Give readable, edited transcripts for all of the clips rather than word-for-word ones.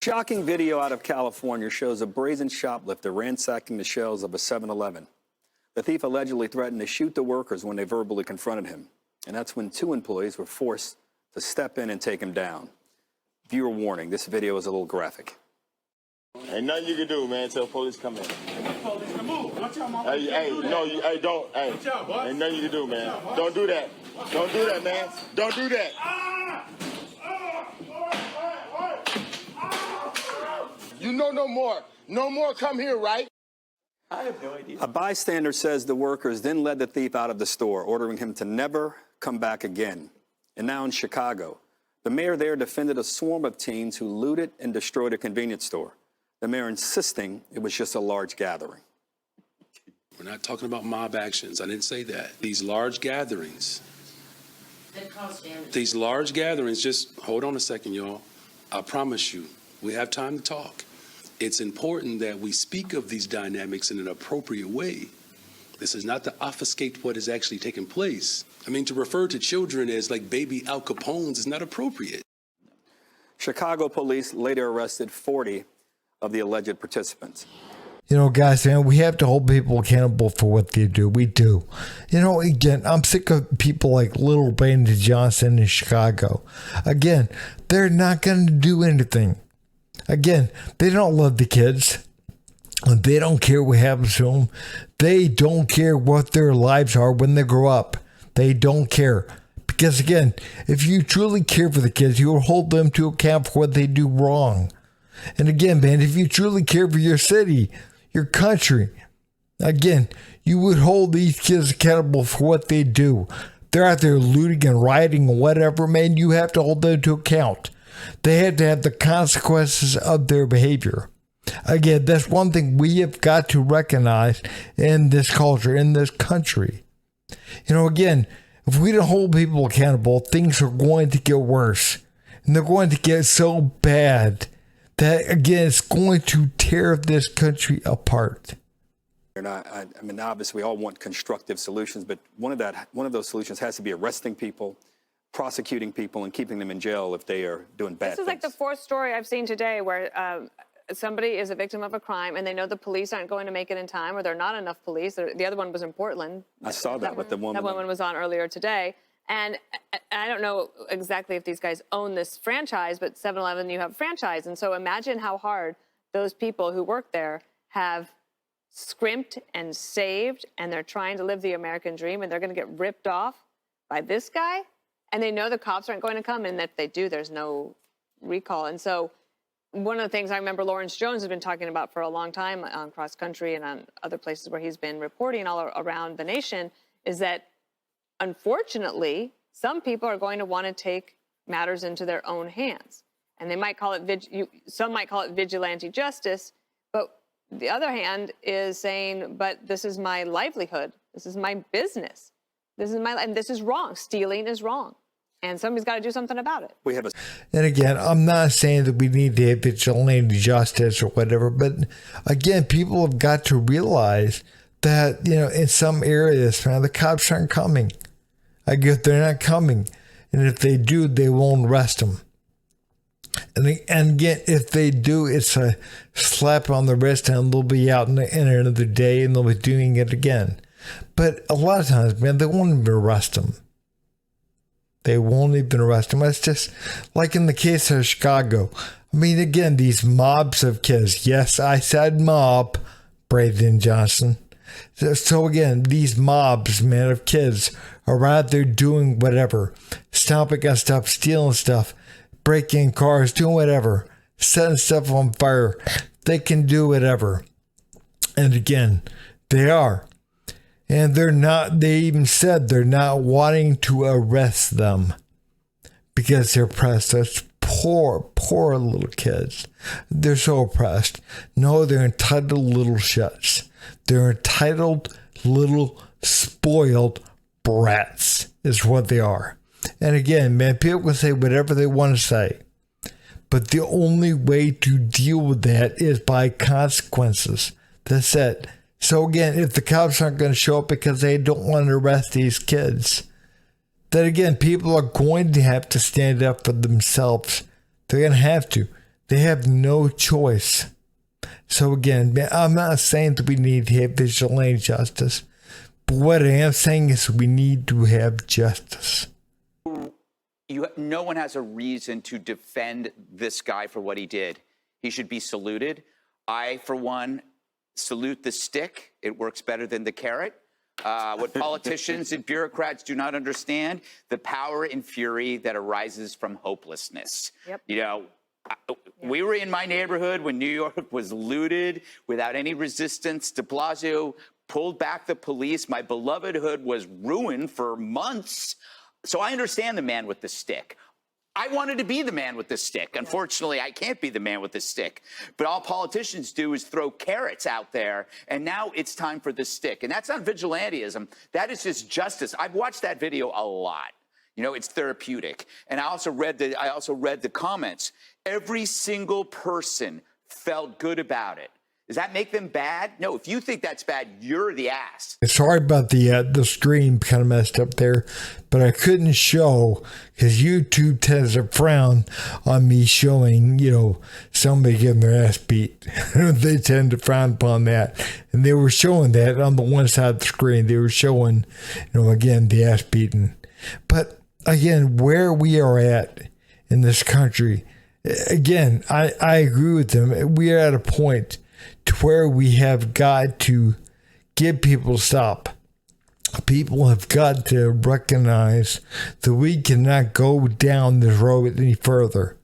Shocking video out of California shows a brazen shoplifter ransacking the shelves of a 7-Eleven. The thief allegedly threatened to shoot the workers when they verbally confronted him. And that's when 2 employees were forced to step in and take him down. Viewer warning, this video is a little graphic. Ain't nothing you can do, man, until police come in. Police can move. Watch out, mama. Don't. Hey, Watch out, boss. ain't nothing you can do, man. Don't do that. Don't do that, man. Don't do that. You know no more. No more come here, right? I have no idea. A bystander says the workers then led the thief out of the store, ordering him to never come back again. And now in Chicago, the mayor there defended a swarm of teens who looted and destroyed a convenience store. The mayor insisting it was just a large gathering. We're not talking about mob actions. I didn't say that. These large gatherings, just hold on a second, y'all. I promise you, we have time to talk. It's important that we speak of these dynamics in an appropriate way. This is not to obfuscate what is actually taking place. I mean, to refer to children as like baby Al Capones is not appropriate. Chicago police later arrested 40 of the alleged participants. You know, guys, man, we have to hold people accountable for what they do. We do. You know, again, I'm sick of people like Little Brandon Johnson in Chicago. Again, they're not going to do anything. Again, they don't love the kids. They don't care what happens to them. They don't care what their lives are when they grow up. They don't care. Because again, if you truly care for the kids, you will hold them to account for what they do wrong. And again, man, if you truly care for your city, your country, again, you would hold these kids accountable for what they do. They're out there looting and rioting and whatever, man, you have to hold them to account. They have to have the consequences of their behavior. Again, that's one thing we have got to recognize in this culture, in this country. You know, again, if we don't hold people accountable, things are going to get worse. And they're going to get so bad that, again, it's going to tear this country apart. I mean, obviously, we all want constructive solutions, but one of those solutions has to be arresting people, prosecuting people, and keeping them in jail if they are doing bad things. This is like the 4th story I've seen today where somebody is a victim of a crime and they know the police aren't going to make it in time, or there are not enough police. The other one was in Portland. I saw that with the woman. That woman was on earlier today. And I don't know exactly if these guys own this franchise, but 7-Eleven, you have a franchise. And so imagine how hard those people who work there have scrimped and saved, and they're trying to live the American dream, and they're going to get ripped off by this guy. And they know the cops aren't going to come, and if they do, there's no recall. And so one of the things I remember Lawrence Jones has been talking about for a long time on Cross Country and on other places where he's been reporting all around the nation is that, unfortunately, some people are going to want to take matters into their own hands. And they might call it, some might call it vigilante justice, but the other hand is saying, but this is my livelihood. This is my business. And this is wrong. Stealing is wrong. And somebody's got to do something about it. And again, I'm not saying that we need to have vigilante justice or whatever, but again, people have got to realize that, you know, in some areas, man, the cops aren't coming. I guess they're not coming. And if they do, they won't arrest them. And again, if they do, it's a slap on the wrist and they'll be out in another day and they'll be doing it again. But a lot of times, man, they won't even arrest them. They won't even arrest them. It's just like in the case of Chicago. I mean, again, these mobs of kids. Yes, I said mob, Brandon Johnson. So again, these mobs, man, of kids are out there doing whatever. Stomping on stuff, stealing stuff, breaking cars, doing whatever. Setting stuff on fire. They can do whatever. And again, they are. And they even said they're not wanting to arrest them because they're oppressed. That's poor little kids. They're so oppressed. No, they're entitled little shits. They're entitled little spoiled brats is what they are. And again, man, people can say whatever they want to say. But the only way to deal with that is by consequences. That's it. So again, if the cops aren't going to show up because they don't want to arrest these kids, then again, people are going to have to stand up for themselves. They're going to have to. They have no choice. So again, I'm not saying that we need to have vigilante justice, but what I am saying is we need to have justice. No one has a reason to defend this guy for what he did. He should be saluted. I, for one, salute the stick. It works better than the carrot. What politicians and bureaucrats do not understand, the power and fury that arises from hopelessness. Yep. You know, we were in my neighborhood when New York was looted without any resistance. De Blasio pulled back the police. My beloved hood was ruined for months. So I understand the man with the stick. I wanted to be the man with the stick. Unfortunately, I can't be the man with the stick. But all politicians do is throw carrots out there, and now it's time for the stick. And that's not vigilantism. That is just justice. I've watched that video a lot. You know, it's therapeutic. And I also read the comments. Every single person felt good about it. Does that make them bad? No, if you think that's bad, you're the ass. Sorry about the stream kind of messed up there, but I couldn't show because YouTube tends to frown on me showing, somebody getting their ass beat. They tend to frown upon that. And they were showing that on the one side of the screen. They were showing, again, the ass beating. But again, where we are at in this country, again, I agree with them. We are at a point to where we have got to get people to stop. People have got to recognize that we cannot go down this road any further.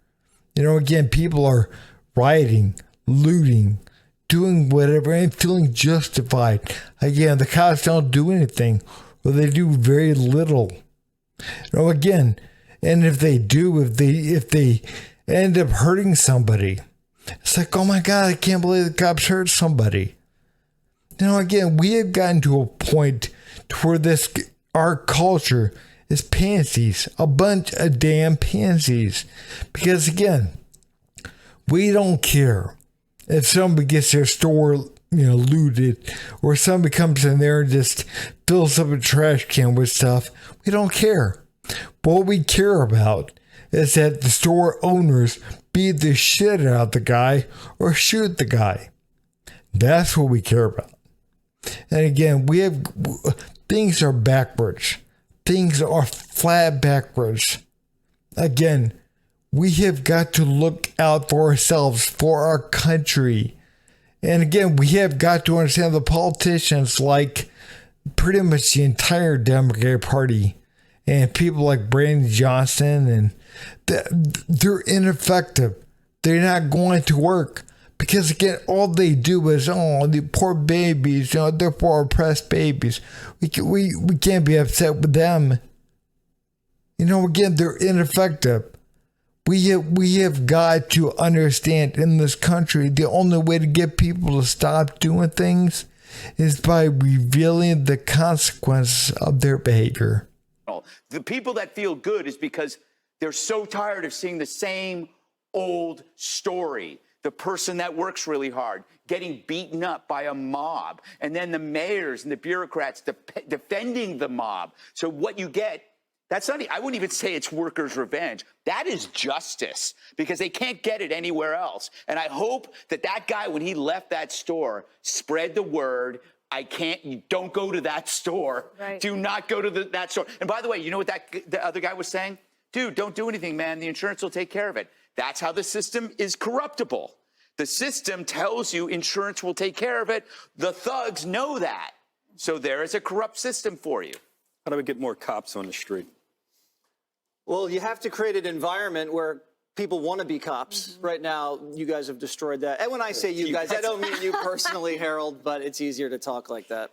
Again, people are rioting, looting, doing whatever, and feeling justified. Again, the cops don't do anything, or they do very little. Again, and if they do, if they end up hurting somebody, it's like, oh my God, I can't believe the cops hurt somebody. Again, we have gotten to a point to where our culture is pansies, a bunch of damn pansies. Because again, we don't care if somebody gets their store, looted, or somebody comes in there and just fills up a trash can with stuff. We don't care. What we care about is that the store owners beat the shit out of the guy or shoot the guy. That's what we care about. And again, things are backwards. Things are flat backwards. Again, we have got to look out for ourselves, for our country. And again, we have got to understand the politicians, like pretty much the entire Democratic Party, and people like Brandon Johnson, and they're ineffective. They're not going to work because, again, all they do is, the poor babies, they're poor oppressed babies. We can't be upset with them. Again, they're ineffective. We have got to understand in this country, the only way to get people to stop doing things is by revealing the consequences of their behavior. The people that feel good is because they're so tired of seeing the same old story. The person that works really hard getting beaten up by a mob, and then the mayors and the bureaucrats defending the mob. So what you get, I wouldn't even say it's workers' revenge. That is justice, because they can't get it anywhere else. And I hope that guy, when he left that store, spread the word. Don't go to that store. Right. Do not go to that store. And by the way, you know what the other guy was saying? Dude, don't do anything, man. The insurance will take care of it. That's how the system is corruptible. The system tells you insurance will take care of it. The thugs know that. So there is a corrupt system for you. How do we get more cops on the street? Well, you have to create an environment where people want to be cops. Mm-hmm. Right now, you guys have destroyed that. And when I say you guys, I don't mean you personally, Harold, but it's easier to talk like that.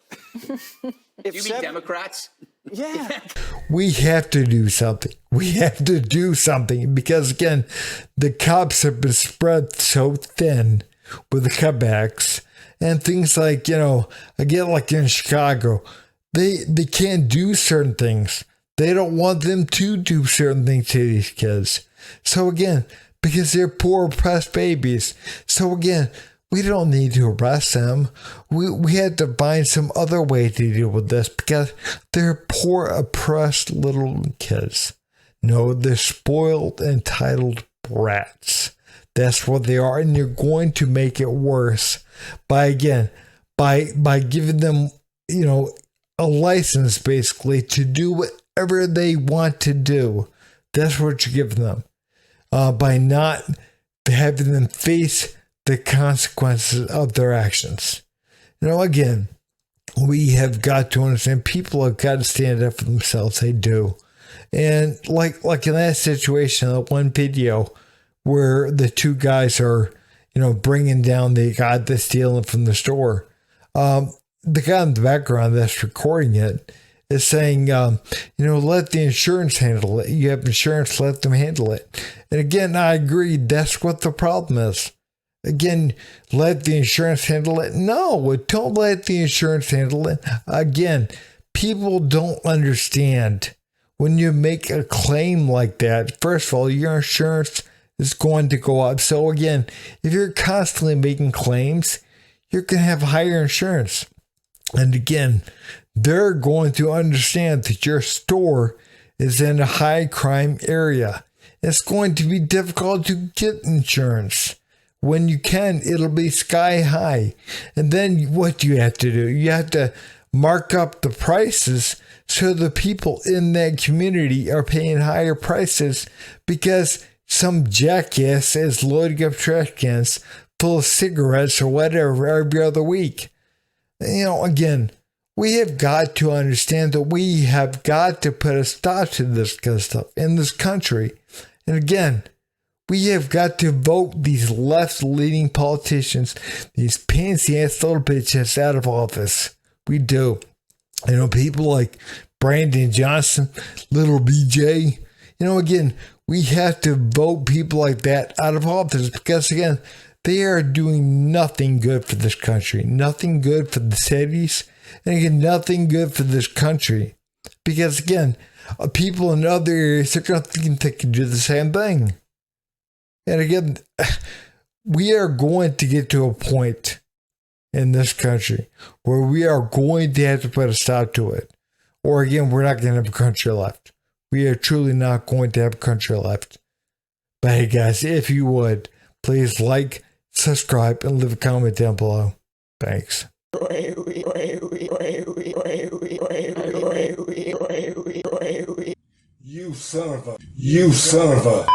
You mean Democrats? Yeah. We have to do something. We have to do something because, again, the cops have been spread so thin with the cutbacks and things like, again, like in Chicago, they can't do certain things. They don't want them to do certain things to these kids. So again, because they're poor oppressed babies. So again, we don't need to arrest them. We had to find some other way to deal with this because they're poor oppressed little kids. No, they're spoiled, entitled brats. That's what they are. And you're going to make it worse by giving them, a license basically to do whatever they want to do. That's what you're giving them. By not having them face the consequences of their actions. Again, we have got to understand people have got to stand up for themselves. They do. And like in that situation, that one video where the two guys are, bringing down the guy that's stealing from the store. The guy in the background that's recording it is saying, let the insurance handle it. You have insurance, let them handle it. And again, I agree. That's what the problem is. Again, let the insurance handle it. No, don't let the insurance handle it. Again, people don't understand when you make a claim like that. First of all, your insurance is going to go up. So again, if you're constantly making claims, you're going to have higher insurance. And again, they're going to understand that your store is in a high crime area. It's going to be difficult to get insurance. When you can, it'll be sky high. And then what do you have to do? You have to mark up the prices so the people in that community are paying higher prices because some jackass is loading up trash cans full of cigarettes or whatever every other week. Again, we have got to understand that we have got to put a stop to this kind of stuff in this country. And again, we have got to vote these left-leaning politicians, these pansy-ass little bitches out of office. We do. People like Brandon Johnson, little BJ. Again, we have to vote people like that out of office because, again, they are doing nothing good for this country, nothing good for the cities, and again, nothing good for this country. Because, again, people in other areas are going to think they can do the same thing. And again, we are going to get to a point in this country where we are going to have to put a stop to it. Or again, we're not going to have a country left. We are truly not going to have a country left. But hey guys, if you would, please like, subscribe, and leave a comment down below. Thanks. You son of a